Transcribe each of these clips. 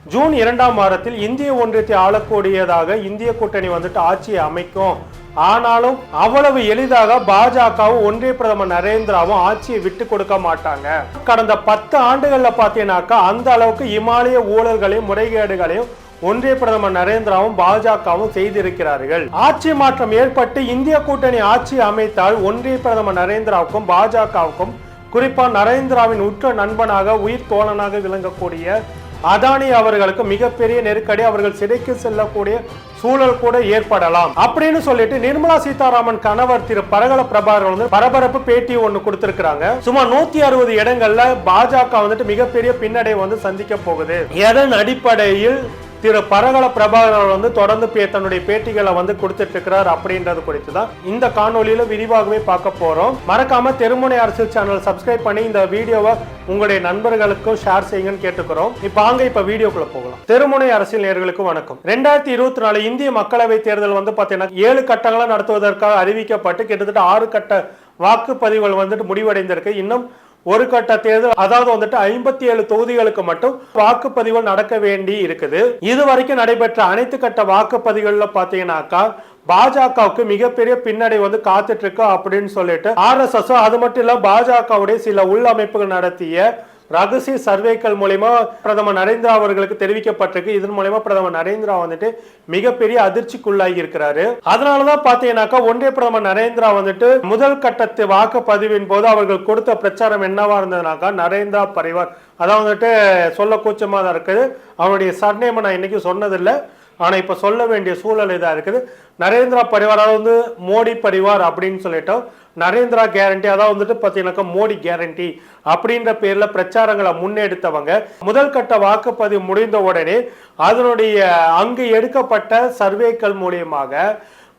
June 2ஆம் வாரத்தில் இந்திய ஒன்றியத்தை ஆளக்கூடியதாக இந்திய கூட்டணி ஆட்சியை அமைக்கும். ஆனாலும் அவ்வளவு எளிதாக பாஜகவும் ஒன்றிய பிரதமர் நரேந்திராவும் ஆட்சியை விட்டு கொடுக்க மாட்டாங்க. கடந்த 10 ஆண்டுகள்ல பாத்தீங்கன்னாக்கா அந்த அளவுக்கு இமாலய ஊழல்களையும் முறைகேடுகளையும் ஒன்றிய பிரதமர் நரேந்திராவும் பாஜகவும் செய்திருக்கிறார்கள். ஆட்சி மாற்றம் ஏற்பட்டு இந்திய கூட்டணி ஆட்சி அமைத்தால் ஒன்றிய பிரதமர் நரேந்திராவுக்கும் பாஜகவுக்கும், குறிப்பா நரேந்திராவின் உற்ற நண்பனாக உயிர் தோழனாக விளங்கக்கூடிய அதானி அவர்களுக்கு மிகப்பெரிய நெருக்கடி, அவர்கள் சிறைக்கு செல்லக்கூடிய சூழல் கூட ஏற்படலாம் அப்படின்னு சொல்லிட்டு நிர்மலா சீதாராமன் கணவர் திரு பரகல பிரபாகர் பரபரப்பு பேட்டி ஒண்ணு கொடுத்திருக்கிறாங்க. சுமார் 160 இடங்கள்ல பாஜக மிகப்பெரிய பின்னடைவை சந்திக்க போகுது. எதன் அடிப்படையில் திரு பரகல பிரபாகர் தொடர்ந்து தன்னுடைய பேட்டிகளை கொடுத்துட்டு இருக்கிறார் அப்படின்றது குறித்து தான் இந்த காணொலியில விரிவாகவே பார்க்க போறோம். மறக்காம தெருமுனை அரசியல் சேனல் சப்ஸ்கிரைப் பண்ணி இந்த வீடியோவை உங்களுடைய நண்பர்களுக்கும் ஷேர் செய்யுங்கன்னு கேட்டுக்கிறோம். இப்ப வீடியோக்குள்ள போகலாம். தெருமுனை அரசியல் நேயர்களுக்கு வணக்கம். 2024 இந்திய மக்களவை தேர்தல் பாத்தீங்கன்னா 7 கட்டங்களா நடத்துவதற்காக அறிவிக்கப்பட்டு கிட்டத்தட்ட 6 கட்ட வாக்குப்பதிவுகள் முடிவடைந்திருக்கு. இன்னும் ஒரு கட்ட தேர்தல், அதாவது 57 தொகுதிகளுக்கு மட்டும் வாக்குப்பதிவுகள் நடக்க வேண்டி இருக்குது. இதுவரைக்கும் நடைபெற்ற அனைத்து கட்ட வாக்குப்பதிவுகள்ல பாத்தீங்கன்னாக்கா பாஜகவுக்கு மிகப்பெரிய பின்னடை காத்துட்டு இருக்கு அப்படின்னு சொல்லிட்டு RSS, அது மட்டும் இல்ல பாஜகவுடைய சில உள்ளமைப்புகள் நடத்திய ரகசிய சர்வேக்கள் மூலமா பிரதமர் நரேந்திரா அவர்களுக்கு தெரிவிக்கப்பட்டிருக்கு. இதன் மூலமா பிரதமர் நரேந்திரா மிகப்பெரிய அதிர்ச்சிக்குள்ளாகி இருக்கிறாரு. அதனாலதான் பாத்தீங்கன்னாக்கா ஒன்றிய பிரதமர் நரேந்திரா முதல் கட்டத்து வாக்குப்பதிவின் போது அவர்கள் கொடுத்த பிரச்சாரம் என்னவா இருந்ததுனாக்கா நரேந்திரா பரிவார், அதாவது சொல்ல கூச்சமா தான் இருக்குது. அவருடைய சர்நேம் நான் இன்னைக்கு சொன்னதில்லை, ஆனா இப்ப சொல்ல வேண்டிய சூழல் இதா இருக்குது. நரேந்திரா பரிவார், அதாவது மோடி பரிவார் அப்படின்னு சொல்லிட்டோம். நரேந்திரா கேரண்டி, அதாவது பாத்தீங்கன்னாக்கா மோடி கேரண்டி அப்படின்ற பேர்ல பிரச்சாரங்களை முன்னெடுத்தவங்க முதல் கட்ட வாக்குப்பதிவு முடிந்த உடனே அதனுடைய அங்கு எடுக்கப்பட்ட சர்வேக்கள் மூலியமாக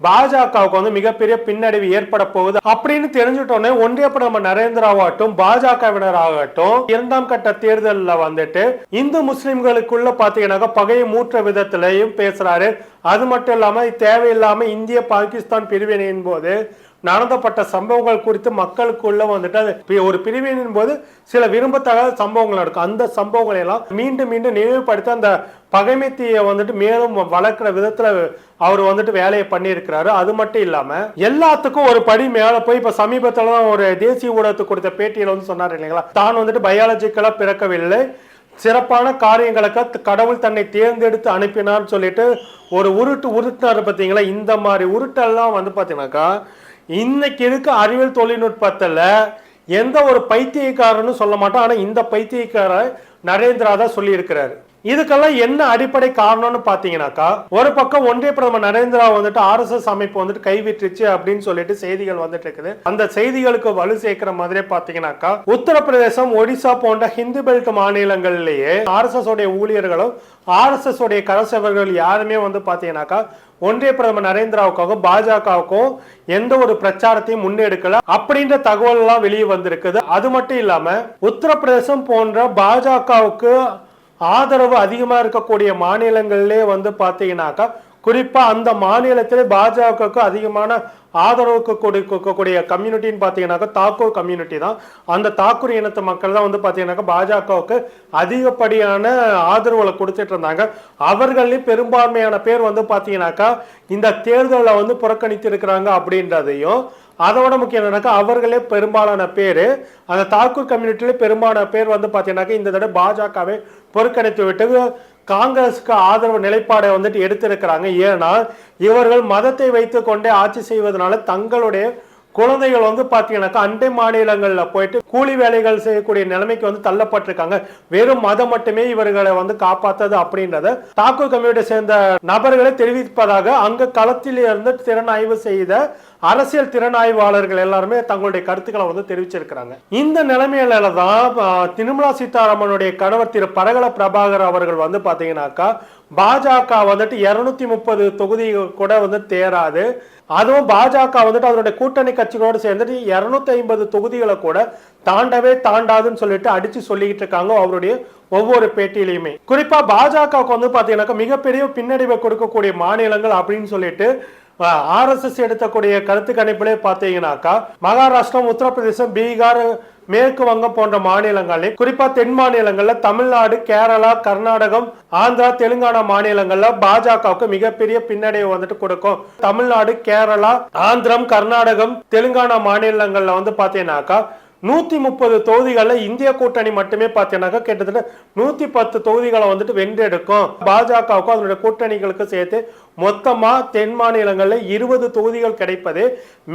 பாஜகவுக்கு மிகப்பெரிய பின்னடைவு ஏற்பட போகுது அப்படின்னு தெரிஞ்சுட்டோன்னே ஒன்றிய பிரதமர் நரேந்திராவாகட்டும் பாஜகவினராகட்டும் 2ஆம் கட்ட தேர்தலில் இந்து முஸ்லிம்களுக்குள்ள பாத்தீங்கன்னாக்கா பகையை மூற்ற விதத்திலையும் பேசுறாரு. அது மட்டும் இல்லாம தேவையில்லாம இந்திய பாகிஸ்தான் பிரிவினையின் போது நடந்தப்பட்ட சம்பவங்கள் குறித்து மக்களுக்குள்ள ஒரு பிரிவினின் போது சில விரும்பத்தகாத சம்பவங்கள் நடக்கும். அந்த சம்பவங்களை எல்லாம் மீண்டும் மீண்டும் நினைவுபடுத்த அந்த பகைமைத்தியை மேலும் வளர்க்கிற விதத்துல அவர் வேலையை பண்ணியிருக்கிறாரு. அது மட்டும் இல்லாம எல்லாத்துக்கும் ஒரு படி மேல போய் இப்ப சமீபத்துல ஒரு தேசிய ஊடகத்துக்கு கொடுத்த பேட்டியில சொன்னார் இல்லைங்களா, தான் பயாலஜிக்கலா பிறக்கவில்லை, சிறப்பான காரியங்களுக்கு கடவுள் தன்னை தேர்ந்தெடுத்து அனுப்பினான்னு சொல்லிட்டு ஒரு உருட்டுனாரு. பார்த்தீங்களா, இந்த மாதிரி உருட்டெல்லாம் பாத்தீங்கன்னாக்கா இன்னைக்கு இருக்க அறிவியல் தொழில்நுட்பத்துல எந்த ஒரு பைத்தியக்காரன்னு சொல்ல மாட்டோம். ஆனா இந்த பைத்தியக்கார நரேந்திரா தான் சொல்லி இருக்கிறாரு. இதுக்கெல்லாம் என்ன அடிப்படை காரணம்னு பாத்தீங்கன்னாக்கா, ஒரு பக்கம் ஒன்றிய பிரதமர் நரேந்திரா RSS அமைப்பு கைவிட்டுருச்சு அப்படின்னு சொல்லிட்டு செய்திகள் இருக்குது. அந்த செய்திகளுக்கு வலு சேர்க்கிற மாதிரி பாத்தீங்கன்னாக்கா உத்தரப்பிரதேசம், ஒடிசா போன்ற ஹிந்து பெல்ட் மாநிலங்களிலேயே RSS உடைய ஊழியர்களும் RSS உடைய கரசேவர்கள் யாருமே பாத்தீங்கன்னாக்கா ஒன்றிய பிரதமர் நரேந்திராவுக்காக பாஜகவுக்கும் எந்த ஒரு பிரச்சாரத்தையும் முன்னெடுக்கல அப்படின்ற தகவல் எல்லாம் வெளியே வந்திருக்குது. அது மட்டும் இல்லாம உத்தரப்பிரதேசம் போன்ற பாஜகவுக்கு ஆதரவு அதிகமா இருக்கக்கூடிய மாநிலங்களிலே பாத்தீங்கன்னாக்கா குறிப்பா அந்த மாநிலத்திலே பாஜகவுக்கு அதிகமான ஆதரவுக்கு கொடுக்கக்கூடிய கம்யூனிட்டின்னு பாத்தீங்கன்னாக்கா தாக்கூர் கம்யூனிட்டி தான். அந்த தாக்கூர் இனத்து மக்கள் தான் பாத்தீங்கன்னாக்கா பாஜகவுக்கு அதிகப்படியான ஆதரவுகளை கொடுத்துட்டு இருந்தாங்க. அவர்களையும் பெரும்பான்மையான பேர் பாத்தீங்கன்னாக்கா இந்த தேர்தலில் புறக்கணித்து இருக்கிறாங்க அப்படின்றதையும், அதோட முக்கியம் என்னன்னாக்கா அவர்களே பெரும்பாலான பேர் அந்த தாக்கூர் கம்யூனிட்டியில பெரும்பாலான பேர் பாத்தீங்கன்னாக்கா இந்த தடவை பாஜகவை புறக்கணித்து விட்டு காங்கிரஸுக்கு ஆதரவு நிலைப்பாடை எடுத்திருக்கிறாங்க. ஏன்னா இவர்கள் மதத்தை வைத்துக் கொண்டே ஆட்சி செய்வதனால தங்களுடைய குழந்தைகள் பாத்தீங்கன்னாக்கா அண்டை மாநிலங்கள்ல போயிட்டு கூலி வேலைகள் செய்யக்கூடிய நிலைமைக்கு தள்ளப்பட்டிருக்காங்க. வெறும் மதம் மட்டுமே இவர்களை காப்பாத்தது அப்படின்றத தாக்கூர் கம்யூனிட்டியை சேர்ந்த நபர்களை தெரிவிப்பதாக அங்க களத்தில் இருந்து திறனாய்வு செய்த அரசியல் திறனாய்வாளர்கள் எல்லாருமே தங்களுடைய கருத்துக்களை தெரிவிச்சிருக்கிறாங்க. இந்த நிலைமையில தான் நிர்மலா சீதாராமனுடைய கணவர் திரு பரகல பிரபாகர் அவர்கள் பாத்தீங்கன்னாக்கா பாஜக 230 தொகுதிகள் கூட தேராது, அதுவும் பாஜக அதனுடைய கூட்டணி கட்சிகளோடு சேர்ந்துட்டு 250 தொகுதிகளை கூட தாண்டாதுன்னு சொல்லிட்டு அடிச்சு சொல்லிக்கிட்டு இருக்காங்க அவருடைய ஒவ்வொரு பேட்டியிலையுமே. குறிப்பா பாஜகவுக்கு பாத்தீங்கன்னாக்கா மிகப்பெரிய பின்னடைவை கொடுக்கக்கூடிய மாநிலங்கள் அப்படின்னு சொல்லிட்டு RSS எடுத்தக்கூடிய கருத்து கணிப்பிலே பாத்தீங்கன்னாக்கா மகாராஷ்டிரம், உத்தரப்பிரதேசம், பீகார், மேற்கு வங்கம் போன்ற மாநிலங்களையும், குறிப்பா தென் மாநிலங்கள்ல தமிழ்நாடு, கேரளா, கர்நாடகம், ஆந்திரா, தெலுங்கானா மாநிலங்கள்ல பாஜகவுக்கு மிகப்பெரிய பின்னடைவு வந்துட்டு கொடுக்கும். தமிழ்நாடு, கேரளா, ஆந்திரம், கர்நாடகம், தெலுங்கானா மாநிலங்கள்ல வந்து பாத்தீங்கன்னாக்கா 130 தொகுதிகள்ல இந்திய கூட்டணி மட்டுமே பார்த்தீங்கன்னாக்கா கிட்டத்தட்ட 110 தொகுதிகளை வந்துட்டு வென்றெடுக்கும். பாஜகவுக்கும் அதனுடைய கூட்டணிகளுக்கு சேர்த்து மொத்தமா தென் மாநிலங்கள்ல 20 தொகுதிகள் கிடைப்பது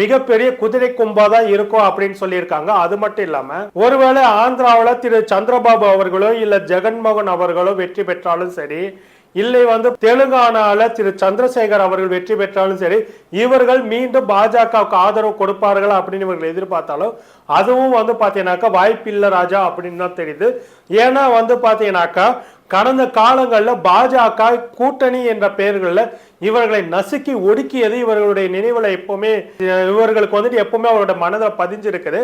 மிகப்பெரிய குதிரை கும்பாதான் இருக்கும் அப்படின்னு சொல்லியிருக்காங்க. அது மட்டும் இல்லாம ஒருவேளை ஆந்திராவில் திரு சந்திரபாபு அவர்களோ இல்ல ஜெகன்மோகன் அவர்களோ வெற்றி பெற்றாலும் சரி, இல்லை வந்து தெலுங்கானால திரு சந்திரசேகர் அவர்கள் வெற்றி பெற்றாலும் சரி, இவர்கள் மீண்டும் பாஜகவுக்கு ஆதரவு கொடுப்பார்கள் அப்படின்னு இவர்கள் எதிர்பார்த்தாலும் அதுவும் வந்து பாத்தீங்கன்னாக்கா வாய்ப்பில்லை ராஜா அப்படின்னு தான் தெரியுது. ஏன்னா வந்து பாத்தீங்கன்னாக்கா கடந்த காலங்களில் பாஜக கூட்டணி என்ற பெயர்களில் இவர்களை நசுக்கி ஒடுக்கியது இவர்களுடைய நினைவுல எப்பவுமே, இவர்களுக்கு வந்துட்டு எப்பவுமே அவரோட மனதில் பதிஞ்சிருக்குது.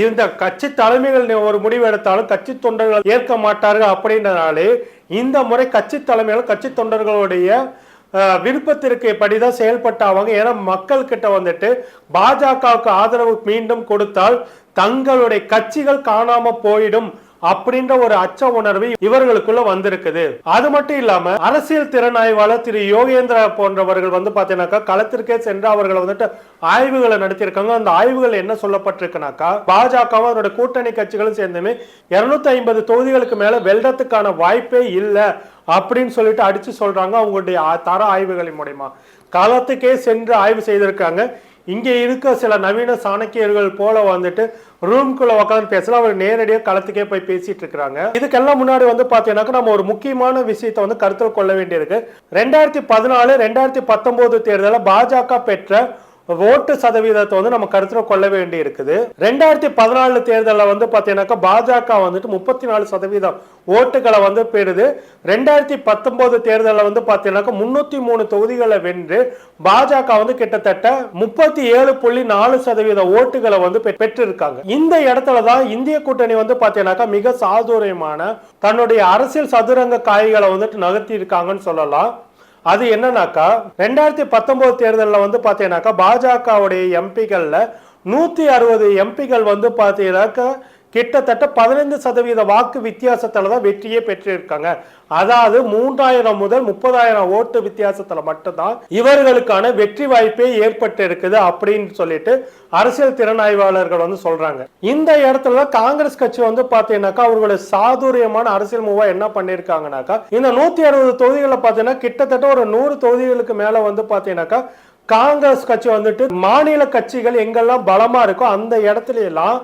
இந்த கட்சி தலைமைகள் ஒரு முடிவு எடுத்தாலும் கட்சி தொண்டர்கள் ஏற்க மாட்டார்கள் அப்படின்றனாலே இந்த முறை கட்சி தலைமைகள் கட்சி தொண்டர்களுடைய விருப்பத்திற்கு படிதான் செயல்பட்டாங்க. ஏன்னா மக்கள் கிட்ட வந்துட்டு பாஜகவுக்கு ஆதரவு மீண்டும் கொடுத்தால் தங்களுடைய கட்சிகள் காணாம போயிடும் அப்படின்ற ஒரு அச்ச உணர்வு இவர்களுக்குள்ள வந்திருக்குது. அது மட்டும் இல்லாம அரசியல் திறனாய்வாளர் திரு யோகேந்திரா போன்றவர்கள் வந்து பாத்தீங்கன்னாக்கா களத்திற்கே சென்று அவர்கள் வந்துட்டு ஆய்வுகளை நடத்தியிருக்காங்க. அந்த ஆய்வுகள் என்ன சொல்லப்பட்டிருக்குனாக்கா பாஜகவும் அதோட கூட்டணி கட்சிகளும் சேர்ந்துமே 250 தொகுதிகளுக்கு மேல வெல்றதுக்கான வாய்ப்பே இல்லை அப்படின்னு சொல்லிட்டு அடிச்சு சொல்றாங்க. அவங்களுடைய தர ஆய்வுகளின் மூலமா களத்துக்கே சென்று ஆய்வு செய்திருக்காங்க. இங்க இருக்க சில நவீன சாணக்கியர்கள் போல வந்துட்டு ரூம்குள்ள உட்காந்து பேசல, அவர் நேரடியாக களத்துக்கே போய் பேசிட்டு இருக்கிறாங்க. இதுக்கெல்லாம் முன்னாடி வந்து பாத்தீங்கன்னாக்க நம்ம ஒரு முக்கியமான விஷயத்தை வந்து கருத்தில் கொள்ள வேண்டியிருக்கு. 2014, 2019 தேர்தலில் பாஜக பெற்ற ஓட்டு சதவீதத்தை வந்து நம்ம கருத்தில் கொள்ள வேண்டி இருக்குது. 2014 தேர்தலில் வந்து பாத்தீங்கன்னாக்கா பாஜக வந்துட்டு 34% ஓட்டுகளை வந்து பெறுது. 2019 தேர்தலில் வந்து பாத்தீங்கன்னாக்கா 303 தொகுதிகளை வென்று பாஜக வந்து கிட்டத்தட்ட 37.4% ஓட்டுகளை வந்து பெற்றிருக்காங்க. இந்த இடத்துலதான் இந்திய கூட்டணி வந்து பாத்தீங்கன்னாக்கா மிக சாதுரியமான தன்னுடைய அரசியல் சதுரங்க காய்களை வந்துட்டு நகர்த்தி இருக்காங்கன்னு சொல்லலாம். அது என்னன்னாக்கா 2019 தேர்தலில் வந்து பாத்தீங்கன்னாக்கா பாஜகவுடைய எம்பிகள்ல 160 எம்பிகள் வந்து பாத்தீங்கன்னாக்கா கிட்டத்தட்ட 15% வாக்கு வித்தியாசத்துல தான் வெற்றியே பெற்றிருக்காங்க. அதாவது 3000 முதல் 30,000 ஓட்டு வித்தியாசத்துல மட்டும்தான் இவர்களுக்கான வெற்றி வாய்ப்பே ஏற்பட்டு இருக்குது அப்படின்னு சொல்லிட்டு அரசியல் திறனாய்வாளர்கள் வந்து சொல்றாங்க. இந்த இடத்துல காங்கிரஸ் கட்சி வந்து பாத்தீங்கன்னாக்கா அவர்களுடைய சாதுரியமான அரசியல் மூவா என்ன பண்ணிருக்காங்கனாக்கா இந்த 160 தொகுதிகளை பாத்தீங்கன்னா கிட்டத்தட்ட ஒரு 100 தொகுதிகளுக்கு மேல வந்து பாத்தீங்கன்னாக்கா காங்கிரஸ் கட்சி வந்துட்டு மாநில கட்சிகள் எங்கெல்லாம் பலமா இருக்கோ அந்த இடத்துல எல்லாம்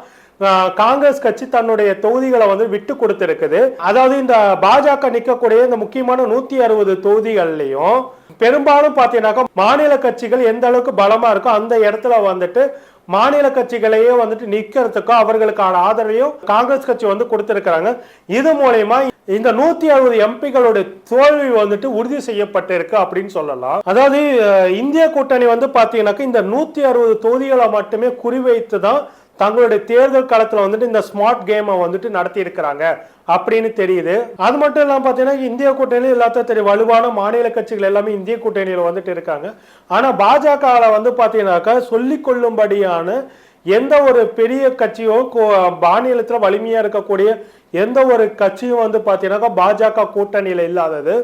காங்கிரஸ் கட்சி தன்னுடைய தொகுதிகளை வந்து விட்டு கொடுத்திருக்குது. அதாவது இந்த பாஜக நிற்கக்கூடிய இந்த முக்கியமான 160 தொகுதிகள்லையும் பெரும்பாலும் பாத்தீங்கன்னாக்கா மாநில கட்சிகள் எந்த அளவுக்கு பலமா இருக்கோ அந்த இடத்துல வந்துட்டு மாநில கட்சிகளையே வந்துட்டு நிக்கிறதுக்கோ அவர்களுக்கான ஆதரவையும் காங்கிரஸ் கட்சி வந்து கொடுத்திருக்கிறாங்க. இது மூலமா இந்த 160 எம்பிகளுடைய தோல்வி வந்துட்டு உறுதி செய்யப்பட்டிருக்கு அப்படின்னு சொல்லலாம். அதாவது இந்திய கூட்டணி வந்து பாத்தீங்கன்னாக்கா இந்த 160 தொகுதிகளை மட்டுமே குறிவைத்து தான் தங்களுடைய தேர்தல் காலத்துல வந்துட்டு இந்த ஸ்மார்ட் கேமை வந்துட்டு நடத்தி இருக்கிறாங்க அப்படின்னு தெரியுது. அது மட்டும் இல்லாம பாத்தீங்கன்னா இந்திய கூட்டணியில எல்லாத்தையும் தெரியும் வலுவான மாநில கட்சிகள் எல்லாமே இந்திய கூட்டணியில வந்துட்டு இருக்காங்க. ஆனா பாஜக வந்து பாத்தீங்கன்னாக்கா சொல்லிக் கொள்ளும்படியான எந்த ஒரு பெரிய கட்சியோ மாநிலத்துல வலிமையா இருக்கக்கூடிய எந்த ஒரு கட்சியும் வந்து பாத்தீங்கன்னாக்கா பாஜக கூட்டணியில இல்லாதது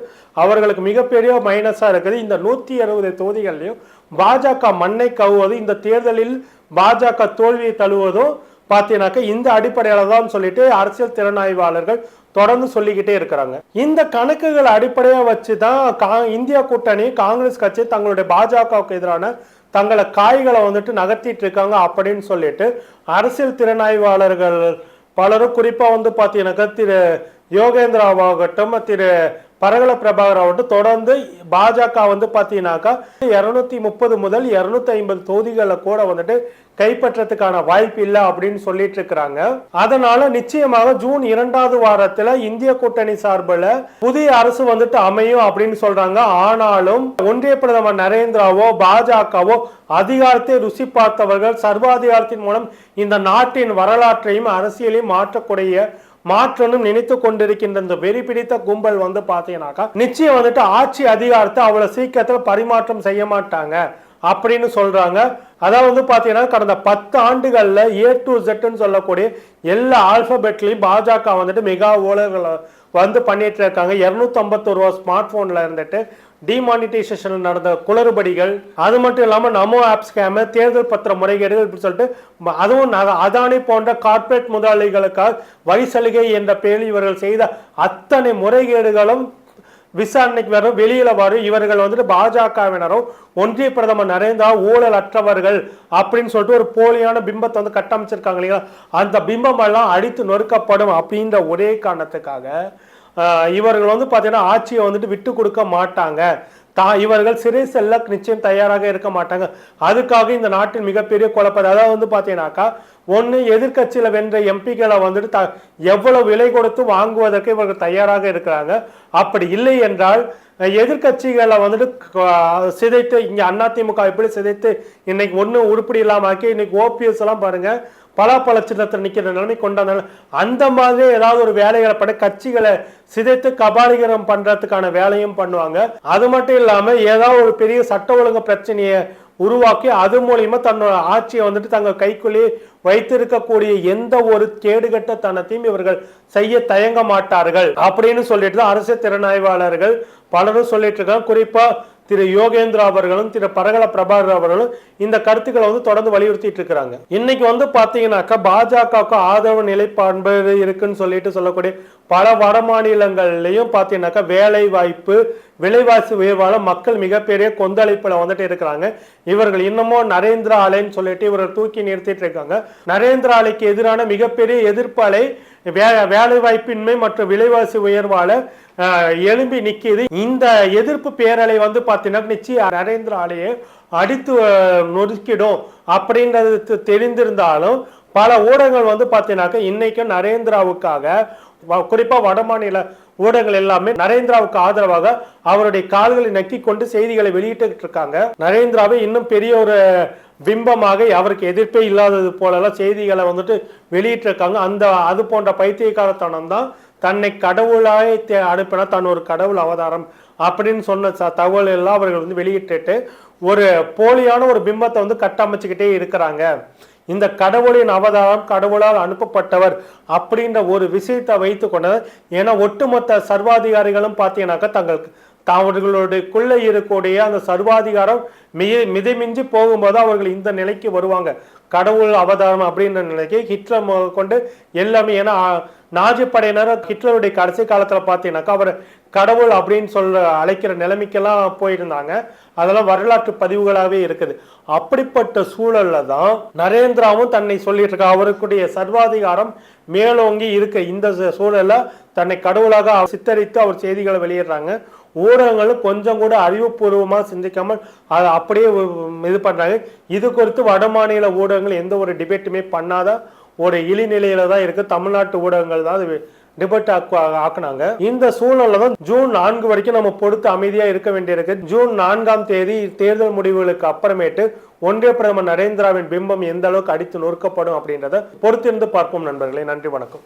அவர்களுக்கு மிகப்பெரிய மைனஸா இருக்குது. இந்த 160 தொகுதிகள்லையும் பாஜக மண்ணை கவுவது, இந்த தேர்தலில் பாஜக தோல்வியை தழுவதும் பாத்தீங்கன்னாக்கா இந்த அடிப்படையில தான் சொல்லிட்டு அரசியல் திறனாய்வாளர்கள் தொடர்ந்து சொல்லிக்கிட்டே இருக்கிறாங்க. இந்த கணக்குகள் அடிப்படையா வச்சுதான் இந்தியா கூட்டணி காங்கிரஸ் கட்சி தங்களுடைய பாஜகவுக்கு எதிரான தங்களை காய்களை வந்துட்டு நகர்த்திட்டு இருக்காங்க அப்படின்னு சொல்லிட்டு அரசியல் திறனாய்வாளர்கள் பலரும் குறிப்பா வந்து பாத்தீங்கன்னாக்கா திரு யோகேந்திராவாகட்டும் திரு பரகல பிரபாகர் ஆகட்டும் தொடர்ந்து பாஜக வந்து பாத்தீங்கன்னாக்கா 230 முதல் 250 தொகுதிகளை கூட வந்துட்டு கைப்பற்றதுக்கான வாய்ப்பு இல்லை அப்படின்னு சொல்லிட்டு இருக்கிறாங்க. அதனால நிச்சயமாக ஜூன் 2வது வாரத்துல இந்திய கூட்டணி சார்பில் புதிய அரசு வந்துட்டு அமையும் அப்படின்னு சொல்றாங்க. ஆனாலும் ஒன்றிய பிரதமர் நரேந்திராவோ பாஜகவோ அதிகாரத்தை ருசி பார்த்தவர்கள் சர்வாதிகாரத்தின் மூலம் இந்த நாட்டின் வரலாற்றையும் அரசியலையும் மாற்றக்கூடிய மாற்றணும் நினைத்து கொண்டிருக்கின்ற இந்த வெறி பிடித்த கும்பல் வந்து பாத்தீங்கன்னாக்கா நிச்சயம் வந்துட்டு ஆட்சி அதிகாரத்தை அவ்வளவு சீக்கிரத்துல பரிமாற்றம் செய்ய மாட்டாங்க அப்படின்னு சொல்றாங்க. அதாவது வந்து பாத்தீங்கன்னா கடந்த 10 ஆண்டுகள்ல A to Zன்னு சொல்லக்கூடிய எல்லா ஆல்பபெட்லயும் பாஜக வந்துட்டு மெகா ஊழல்களை வந்து பண்ணிட்டு இருக்காங்க. 251 ரூபா ஸ்மார்ட் போன்ல இருந்துட்டு டிமானிட்டைசேஷன் நடந்த குளறுபடிகள், அது மட்டும் இல்லாம நமோ ஆப் ஸ்கேம், தேர்தல் பத்திர முறைகேடுகள் இப்படி சொல்லிட்டு அதுவும் அதானி போன்ற கார்ப்பரேட் முதலாளிகளுக்காக வரி சலுகை என்ற பேரில் இவர்கள் செய்த அத்தனை முறைகேடுகளும் விசாரணைக்கு வரும், வெளியில வரும். இவர்கள் வந்துட்டு பாஜகவினரும் ஒன்றிய பிரதமர் நரேந்திரா ஊழல் அற்றவர்கள் அப்படின்னு சொல்லிட்டு ஒரு போலியான பிம்பத்தை வந்து கட்டமைச்சிருக்காங்க இல்லையா, அந்த பிம்பம் எல்லாம் அடித்து நொறுக்கப்படும் அப்படின்ற ஒரே காரணத்துக்காக இவர்கள் வந்து பாத்தீங்கன்னா ஆட்சியை வந்துட்டு விட்டு கொடுக்க மாட்டாங்க. இவர்கள் சிறை செல்ல நிச்சயம் தயாராக இருக்க மாட்டாங்க. அதுக்காக இந்த நாட்டின் மிகப்பெரிய குழப்பம். அதாவது வந்து பாத்தீங்கன்னாக்கா ஒன்னு எதிர்கட்சியில வென்ற எம்பிக்களை வந்துட்டு எவ்வளவு விலை கொடுத்து வாங்குவதற்கு இவர்கள் தயாராக இருக்கிறாங்க. அப்படி இல்லை என்றால் எதிர்கட்சிகளை வந்துட்டு சிதைத்து, இங்க அதிமுக எப்படி சிதைத்து இன்னைக்கு ஒண்ணு உருப்படி இல்லாம ஆக்கி இன்னைக்கு OPS எல்லாம் பாருங்க பலாப்பழ சின்னத்தில் நிக்கிற நிலைமை கொண்டாந்தாங்க. அந்த மாதிரி ஏதாவது ஒரு வேலைகளை பண்ண கட்சிகளை சிதைத்து கபாலிகரம் பண்றதுக்கான வேலையும் பண்ணுவாங்க. அது மட்டும் இல்லாம ஏதாவது ஒரு பெரிய சட்ட ஒழுங்கு பிரச்சனையை உருவாக்கி அது மூலியமா தன்னோட ஆட்சியை வந்துட்டு தங்கள் கைக்குள்ளே வைத்திருக்கக்கூடிய எந்த ஒரு கேடுகட்டத்தனத்தையும் இவர்கள் செய்ய தயங்க மாட்டார்கள் அப்படின்னு சொல்லிட்டு தான் அரசு திறனாய்வாளர்கள் பலரும் சொல்லிட்டு இருக்காங்க. குறிப்பா திரு யோகேந்திரா அவர்களும் திரு பரகல பிரபாகர் அவர்களும் இந்த கருத்துக்களை வந்து தொடர்ந்து வலியுறுத்திட்டு இருக்கிறாங்க. இன்னைக்கு வந்து பாத்தீங்கன்னாக்கா பாஜகவுக்கு ஆதரவு நிலைப்பாடு இருக்குன்னு சொல்லிட்டு சொல்லக்கூடிய பல வட மாநிலங்கள்லயும் பாத்தீங்கன்னாக்கா வேலை வாய்ப்பு, விலைவாசி உயர்வால மக்கள் மிகப்பெரிய கொந்தளிப்புல வந்துட்டு இருக்கிறாங்க. இவர்கள் இன்னமும் நரேந்திர அலைன்னு சொல்லிட்டு இவர்கள் தூக்கி நிறுத்திட்டு இருக்காங்க. நரேந்திர அலைக்கு எதிரான மிகப்பெரிய எதிர்ப்பு அலை வேலை வாய்ப்பின்மை மற்றும் விலைவாசி உயர்வால எழும்பி நிக்கிது. இந்த எதிர்ப்பு பேரலை வந்து பாத்தீங்கன்னா நிச்சயம் நரேந்திர அலையை அடித்து நொறுக்கிடும் அப்படின்றது தெரிந்திருந்தாலும் பல ஊடகங்கள் வந்து பாத்தீங்கன்னாக்க இன்னைக்கும் நரேந்திராவுக்காக, குறிப்பா வடமாநில ஊடகங்கள் எல்லாமே நரேந்திராவுக்கு ஆதரவாக அவருடைய கால்களை நக்கி கொண்டு செய்திகளை வெளியிட்டு இருக்காங்க. நரேந்திராவை இன்னும் பெரிய ஒரு பிம்பமாக அவருக்கு எதிர்ப்பே இல்லாதது போலலாம் செய்திகளை வந்துட்டு வெளியிட்டு இருக்காங்க. அது போன்ற பைத்தியக்காரத்தனம் தான் தன்னை கடவுளாய் அனுப்பினா தான் ஒரு கடவுள் அவதாரம் அப்படின்னு சொன்ன தகவல் எல்லாம் அவர்கள் வந்து வெளியிட்டு ஒரு போலியான ஒரு பிம்பத்தை வந்து கட்டமைச்சுக்கிட்டே இருக்கிறாங்க. இந்த கடவுளின் அவதாரம், கடவுளால் அனுப்பப்பட்டவர் அப்படின்ற ஒரு விஷயத்தை வைத்து கொண்டது. ஏன்னா ஒட்டுமொத்த சர்வாதிகாரிகளும் பார்த்தீங்கன்னாக்கா அவர்களுக்குள்ள இருக்கக்கூடிய அந்த சர்வாதிகாரம் மிதமிஞ்சி போகும்போது அவர்கள் இந்த நிலைக்கு வருவாங்க. கடவுள் அவதாரம் அப்படின்ற நிலைக்கு ஹிட்லர் கொண்டு எல்லாமே. ஏன்னா நாஜி படையினர் ஹிட்லருடைய கடைசி காலத்துல பார்த்தீங்கன்னாக்கா அவர் கடவுள் அப்படின்னு அழைக்கிற நிலைமைக்கெல்லாம் போயிருந்தாங்க. அதெல்லாம் வரலாற்று பதிவுகளாகவே இருக்குது. அப்படிப்பட்ட சூழல்ல தான் நரேந்திராவும் தன்னை சொல்லிட்டு இருக்க. அவருக்குடைய சர்வாதிகாரம் மேலோங்கி இருக்க இந்த சூழல்ல தன்னை கடவுளாக சித்தரித்து அவர் செய்திகளை வெளியிடுறாங்க. ஊடகங்களும் கொஞ்சம் கூட அறிவுபூர்வமா சிந்திக்காமல் அதை அப்படியே இது பண்றாங்க. இது குறித்து வட மாநில ஊடகங்கள் எந்த ஒரு டிபேட்டுமே பண்ணாத ஒரு இழிநிலையில தான் இருக்கு. தமிழ்நாட்டு ஊடகங்கள் தான் அது டிபேட் ஆக்குனாங்க. இந்த சூழல்ல தான் ஜூன் 4 வரைக்கும் நம்ம பொறுத்து அமைதியா இருக்க வேண்டியிருக்கு. ஜூன் 4ஆம் தேதி தேர்தல் முடிவுகளுக்கு அப்புறமேட்டு ஒன்றிய பிரதமர் நரேந்திராவின் பிம்பம் எந்த அளவுக்கு அடித்து நொறுக்கப்படும் அப்படின்றத பொறுத்திருந்து பார்ப்போம் நண்பர்களே. நன்றி, வணக்கம்.